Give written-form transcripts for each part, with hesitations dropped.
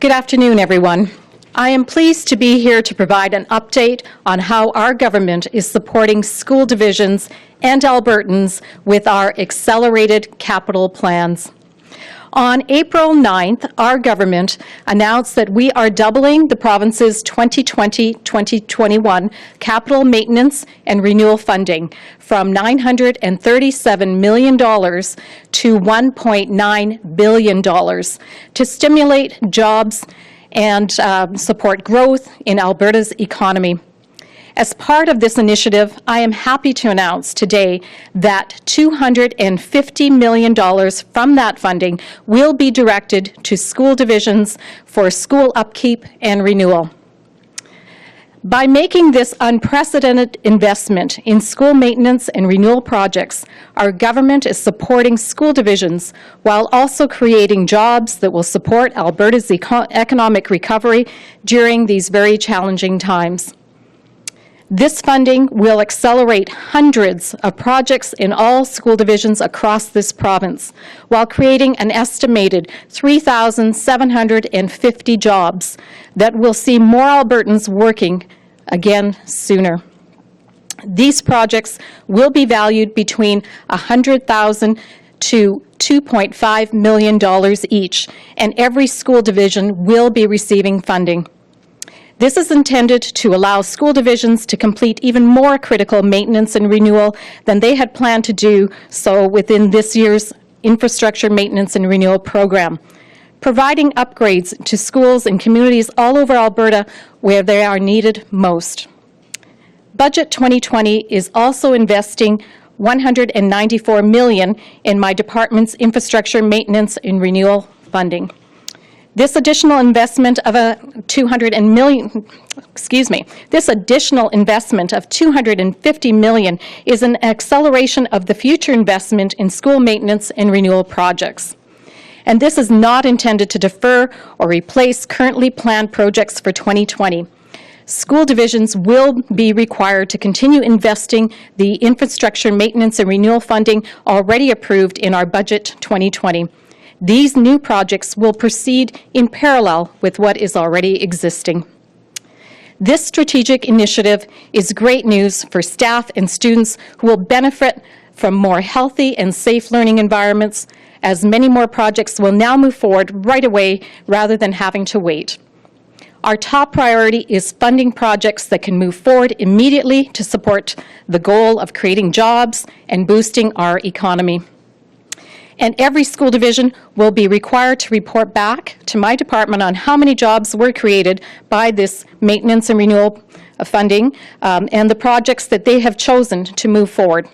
Good afternoon, everyone. I am pleased to be here to provide an update on how our government is supporting school divisions and Albertans with our accelerated capital plans. On April 9th, our government announced that we are doubling the province's 2020-2021 capital maintenance and renewal funding from $937 million to $1.9 billion to stimulate jobs and support growth in Alberta's economy. As part of this initiative, I am happy to announce today that $250 million from that funding will be directed to school divisions for school upkeep and renewal. By making this unprecedented investment in school maintenance and renewal projects, our government is supporting school divisions while also creating jobs that will support Alberta's economic recovery during these very challenging times. This funding will accelerate hundreds of projects in all school divisions across this province, while creating an estimated 3,750 jobs that will see more Albertans working again sooner. These projects will be valued between $100,000 to $2.5 million each, and every school division will be receiving funding. This is intended to allow school divisions to complete even more critical maintenance and renewal than they had planned to do so within this year's infrastructure maintenance and renewal program, providing upgrades to schools and communities all over Alberta where they are needed most. Budget 2020 is also investing $194 million in my department's infrastructure maintenance and renewal funding. This additional investment of $250 million is an acceleration of the future investment in school maintenance and renewal projects. And this is not intended to defer or replace currently planned projects for 2020. School divisions will be required to continue investing the infrastructure maintenance and renewal funding already approved in our Budget 2020. These new projects will proceed in parallel with what is already existing. This strategic initiative is great news for staff and students who will benefit from more healthy and safe learning environments, as many more projects will now move forward right away rather than having to wait. Our top priority is funding projects that can move forward immediately to support the goal of creating jobs and boosting our economy. And every school division will be required to report back to my department on how many jobs were created by this maintenance and renewal funding and the projects that they have chosen to move forward.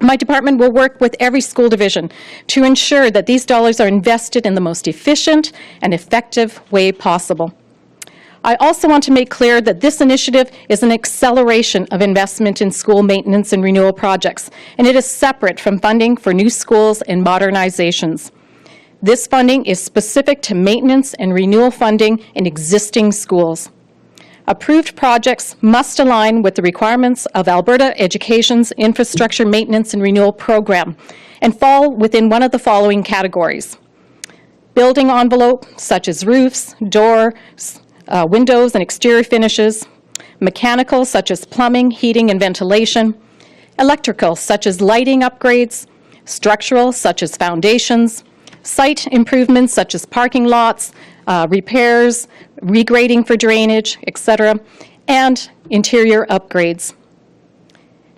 My department will work with every school division to ensure that these dollars are invested in the most efficient and effective way possible. I also want to make clear that this initiative is an acceleration of investment in school maintenance and renewal projects, and it is separate from funding for new schools and modernizations. This funding is specific to maintenance and renewal funding in existing schools. Approved projects must align with the requirements of Alberta Education's Infrastructure Maintenance and Renewal Program and fall within one of the following categories: building envelope, such as roofs, doors, windows and exterior finishes; mechanical, such as plumbing, heating, and ventilation; electrical, such as lighting upgrades; structural, such as foundations; site improvements, such as parking lots, repairs, regrading for drainage, etc., and interior upgrades.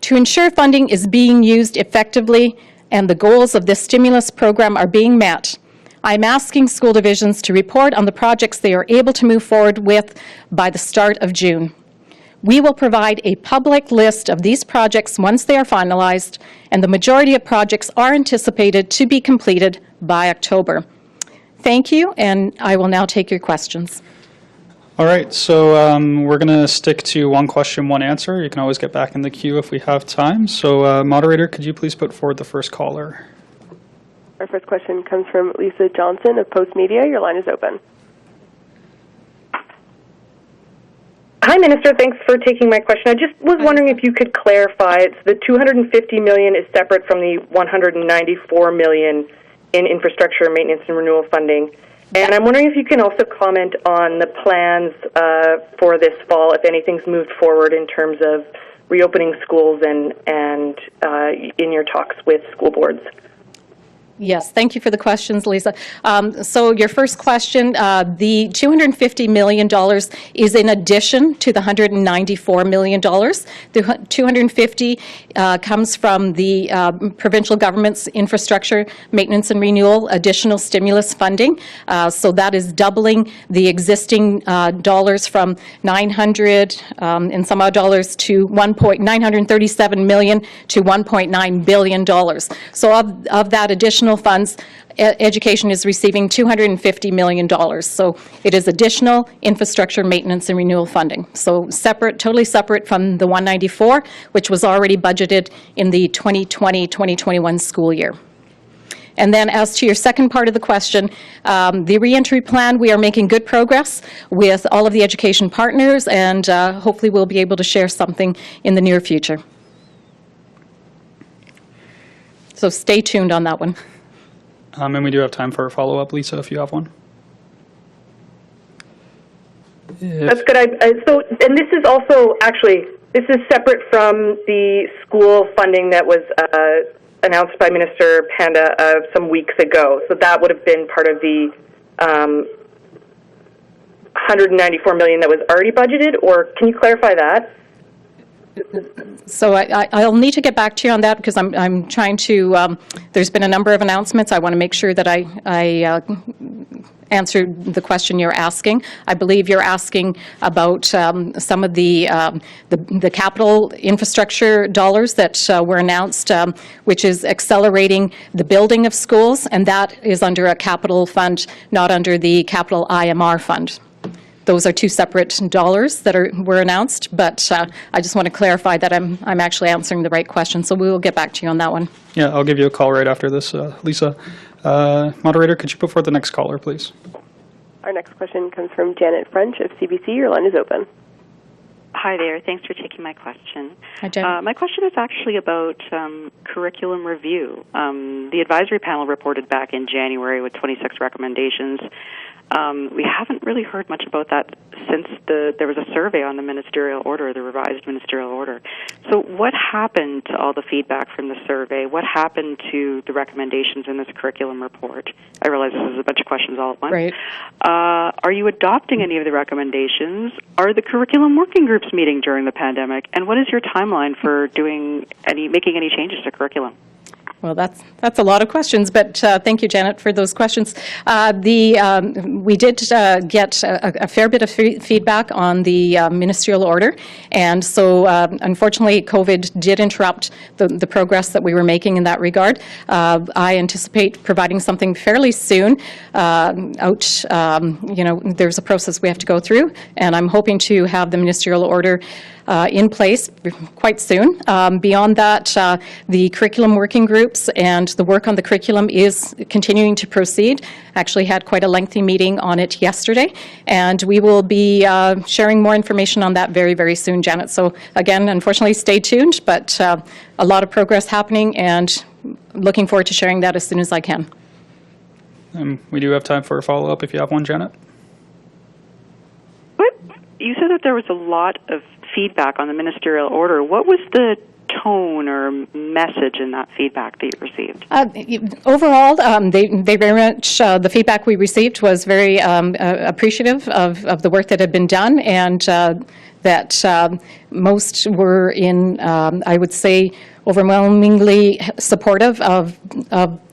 To ensure funding is being used effectively and the goals of this stimulus program are being met, I'm asking school divisions to report on the projects they are able to move forward with by the start of June. We will provide a public list of these projects once they are finalized, and the majority of projects are anticipated to be completed by October. Thank you, and I will now take your questions. All right, so we're going to stick to one question, one answer. You can always get back in the queue if we have time. So, moderator, could you please put forward the first caller? Our first question comes from Lisa Johnson of Postmedia. Your line is open. Hi, Minister. Thanks for taking my question. I just was wondering if you could clarify. The $250 million is separate from the $194 million in infrastructure maintenance and renewal funding. And I'm wondering if you can also comment on the plans for this fall, if anything's moved forward in terms of reopening schools and in your talks with school boards. Yes, thank you for the questions, Lisa. So your first question, the $250 million is in addition to the $194 million. The 250 comes from the provincial government's infrastructure maintenance and renewal additional stimulus funding. So that is doubling the existing dollars from 900 and some odd dollars to 937 million to $1.9 billion. So of that additional funds, education is receiving $250 million. So it is additional infrastructure maintenance and renewal funding. So separate, totally separate from the 194, which was already budgeted in the 2020-2021 school year. And then as to your second part of the question, the reentry plan, we are making good progress with all of the education partners, and hopefully we'll be able to share something in the near future. So stay tuned on that one. And we do have time for a follow-up, Lisa, if you have one. That's good. And this is also, actually, this is separate from the school funding that was announced by Minister Panda some weeks ago. So that would have been part of the $194 million that was already budgeted, or can you clarify that? So I'll need to get back to you on that because I'm trying to, there's been a number of announcements. I want to make sure that I answer the question you're asking. I believe you're asking about some of the capital infrastructure dollars that were announced, which is accelerating the building of schools, and that is under a capital fund, not under the capital IMR fund. Those are two separate dollars that were announced, but I just want to clarify that I'm actually answering the right question, so we will get back to you on that one. Yeah, I'll give you a call right after this, Lisa. Moderator, could you put forward the next caller, please? Our next question comes from Janet French of CBC. Your line is open. Hi there. Thanks for taking my question. Hi, Jen. My question is actually about curriculum review. The advisory panel reported back in January with 26 recommendations. We haven't really heard much about that since there was a survey on the ministerial order, the revised ministerial order. So what happened to all the feedback from the survey? What happened to the recommendations in this curriculum report? I realize this is a bunch of questions all at once. Right. Are you adopting any of the recommendations? Are the curriculum working groups meeting during the pandemic? And what is your timeline for making any changes to curriculum? Well, that's a lot of questions, but thank you, Janet, for those questions. We did get a fair bit of feedback on the ministerial order, and so unfortunately, COVID did interrupt the progress that we were making in that regard. I anticipate providing something fairly soon. There's a process we have to go through, and I'm hoping to have the ministerial order in place quite soon. Beyond that, the curriculum working groups and the work on the curriculum is continuing to proceed. Actually had quite a lengthy meeting on it yesterday, and we will be sharing more information on that very, very soon, Janet. So again, unfortunately, stay tuned, but a lot of progress happening, and looking forward to sharing that as soon as I can. We do have time for a follow-up if you have one, Janet. You said that there was a lot of feedback on the ministerial order. What was the tone or message in that feedback that you received? Overall, they very much, the feedback we received was very appreciative of the work that had been done, and that most were in, I would say, overwhelmingly supportive of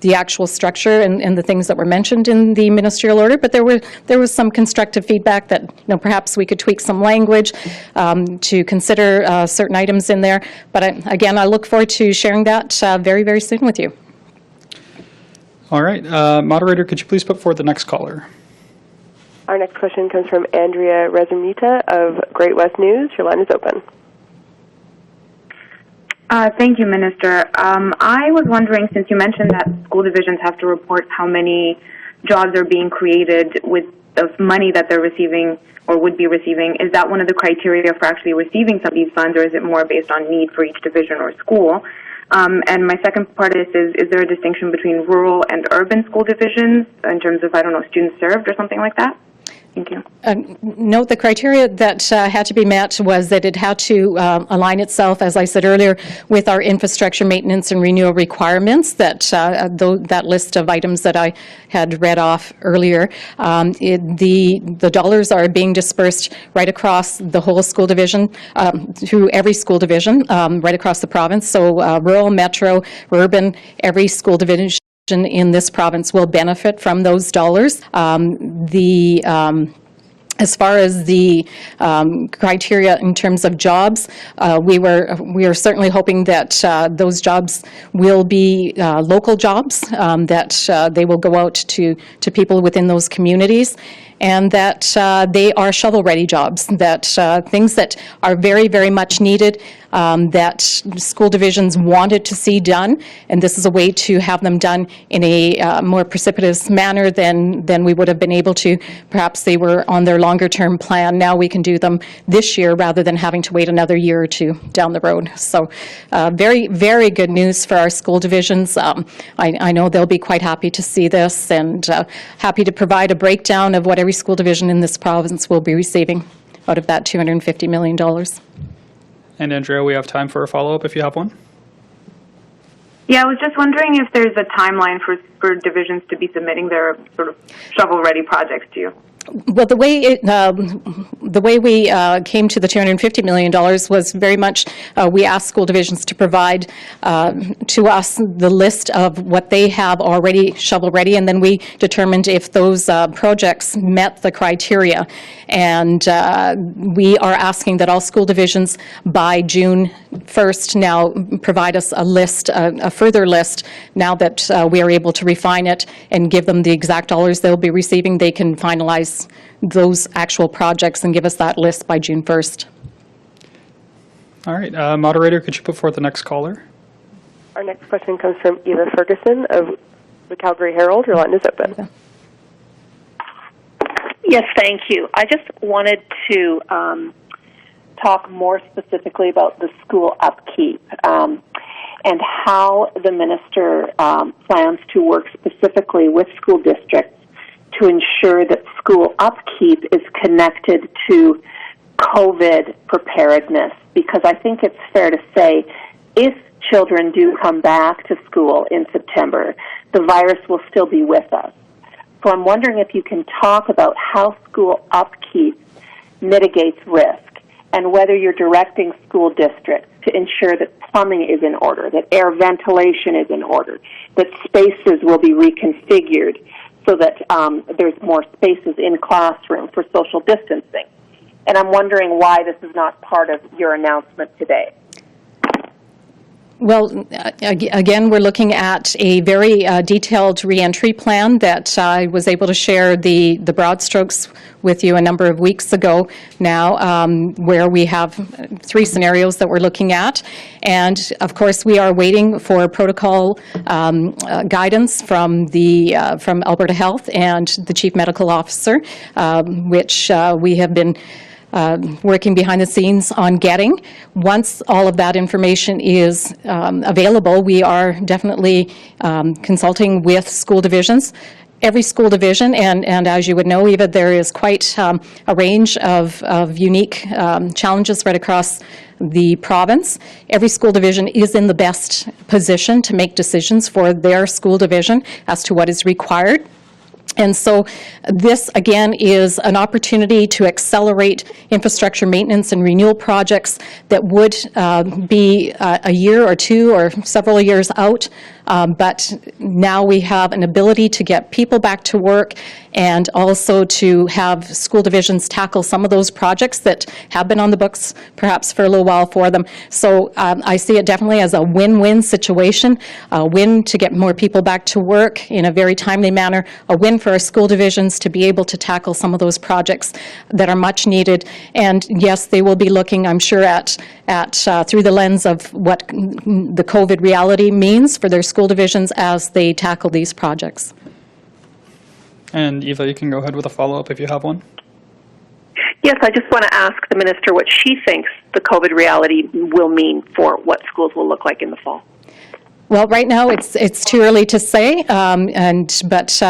the actual structure and the things that were mentioned in the ministerial order. But there was some constructive feedback that perhaps we could tweak some language to consider certain items in there. But again, I look forward to sharing that very, very soon with you. All right, moderator, could you please put forward the next caller? Our next question comes from Andrea, Reza, Mita of Great West News. Your line is open. Thank you, Minister. I was wondering, since you mentioned that school divisions have to report how many jobs are being created with the money that they're receiving or would be receiving, is that one of the criteria for actually receiving some of these funds, or is it more based on need for each division or school? And my second part is there a distinction between rural and urban school divisions in terms of, I don't know, students served or something like that? Thank you. Note the criteria that had to be met was that it had to align itself, as I said earlier, with our infrastructure maintenance and renewal requirements, that list of items that I had read off earlier. The dollars are being dispersed right across the whole school division, through every school division, right across the province. So rural, metro, urban, every school division in this province will benefit from those dollars. As far as the criteria in terms of jobs, we are certainly hoping that those jobs will be local jobs, that they will go out to people within those communities, and that they are shovel-ready jobs, that things that are very, very much needed, that school divisions wanted to see done, and this is a way to have them done in a more precipitous manner than we would have been able to. Perhaps they were on their longer-term plan. Now we can do them this year rather than having to wait another year or two down the road. So very, very good news for our school divisions. I know they'll be quite happy to see this, and happy to provide a breakdown of what every school division in this province will be receiving out of that $250 million. And Andrea, we have time for a follow-up if you have one. Yeah, I was just wondering if there's a timeline for divisions to be submitting their sort of shovel-ready projects to you. Well, the way we came to the $250 million was very much we asked school divisions to provide to us the list of what they have already shovel-ready, and then we determined if those projects met the criteria. And we are asking that all school divisions by June 1st now provide us a list, a further list, now that we are able to refine it and give them the exact dollars they'll be receiving. They can finalize those actual projects and give us that list by June 1st. All right. Moderator, could you put forth the next caller? Our next question comes from Eva Ferguson of the Calgary Herald. Your line is open. Yes, thank you. I just wanted to talk more specifically about the school upkeep and how the minister plans to work specifically with school districts to ensure that school upkeep is connected to COVID preparedness, because I think it's fair to say if children do come back to school in September, the virus will still be with us. So I'm wondering if you can talk about how school upkeep mitigates risk and whether you're directing school districts to ensure that plumbing is in order, that air ventilation is in order, that spaces will be reconfigured so that there's more spaces in classroom for social distancing. And I'm wondering why this is not part of your announcement today. Well, again, we're looking at a very detailed reentry plan that I was able to share the broad strokes with you a number of weeks ago now, where we have 3 scenarios that we're looking at. And, of course, we are waiting for protocol guidance from Alberta Health and the Chief Medical Officer, which we have been working behind the scenes on getting. Once all of that information is available, we are definitely consulting with school divisions. Every school division, and as you would know, Eva, there is quite a range of unique challenges right across the province. Every school division is in the best position to make decisions for their school division as to what is required. And so this, again, is an opportunity to accelerate infrastructure maintenance and renewal projects that would be a year or 2 or several years out. But now we have an ability to get people back to work and also to have school divisions tackle some of those projects that have been on the books perhaps for a little while for them. So I see it definitely as a win-win situation, a win to get more people back to work in a very timely manner, a win for our school divisions to be able to tackle some of those projects that are much needed. And yes, they will be looking, I'm sure, at through the lens of what the COVID reality means for their school divisions as they tackle these projects. And Eva, you can go ahead with a follow-up if you have one. Yes, I just want to ask the minister what she thinks the COVID reality will mean for what schools will look like in the fall. Well, right now, it's too early to say, but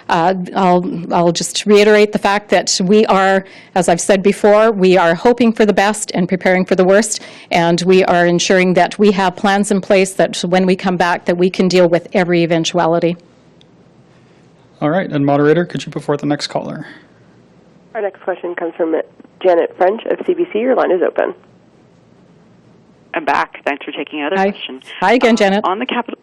I'll just reiterate the fact that we are, as I've said before, we are hoping for the best and preparing for the worst, and we are ensuring that we have plans in place that when we come back, that we can deal with every eventuality. All right, and moderator, could you put forth the next caller? Our next question comes from Janet French of CBC. Your line is open. I'm back. Thanks for taking out a Hi. question. Hi again, Janet. On the capital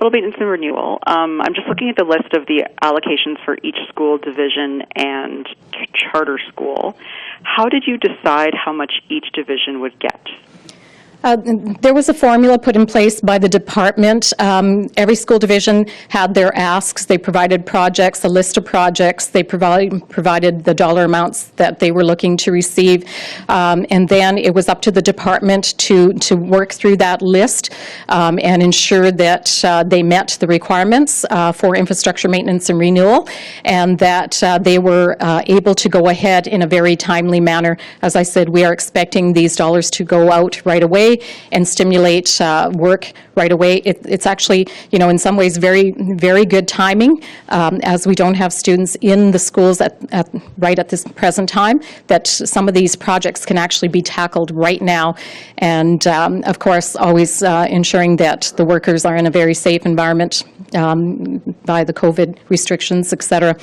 maintenance and renewal, I'm just looking at the list of the allocations for each school division and charter school. How did you decide how much each division would get? There was a formula put in place by the department. Every school division had their asks. They provided projects, a list of projects. They provided the dollar amounts that they were looking to receive. And then it was up to the department to work through that list and ensure that they met the requirements for infrastructure maintenance and renewal, and that they were able to go ahead in a very timely manner. As I said, we are expecting these dollars to go out right away and stimulate work right away. It's actually, in some ways very, very good timing, as we don't have students in the schools right at this present time, that some of these projects can actually be tackled right now. And, of course, always ensuring that the workers are in a very safe environment by the COVID restrictions, et cetera.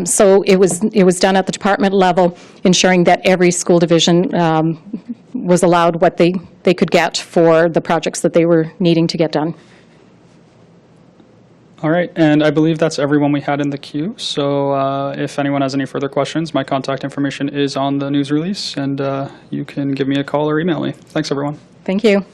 So it was done at the department level, ensuring that every school division was allowed what they could get for the projects that they were needing to get done. All right, and I believe that's everyone we had in the queue. So if anyone has any further questions, my contact information is on the news release, and you can give me a call or email me. Thanks, everyone. Thank you.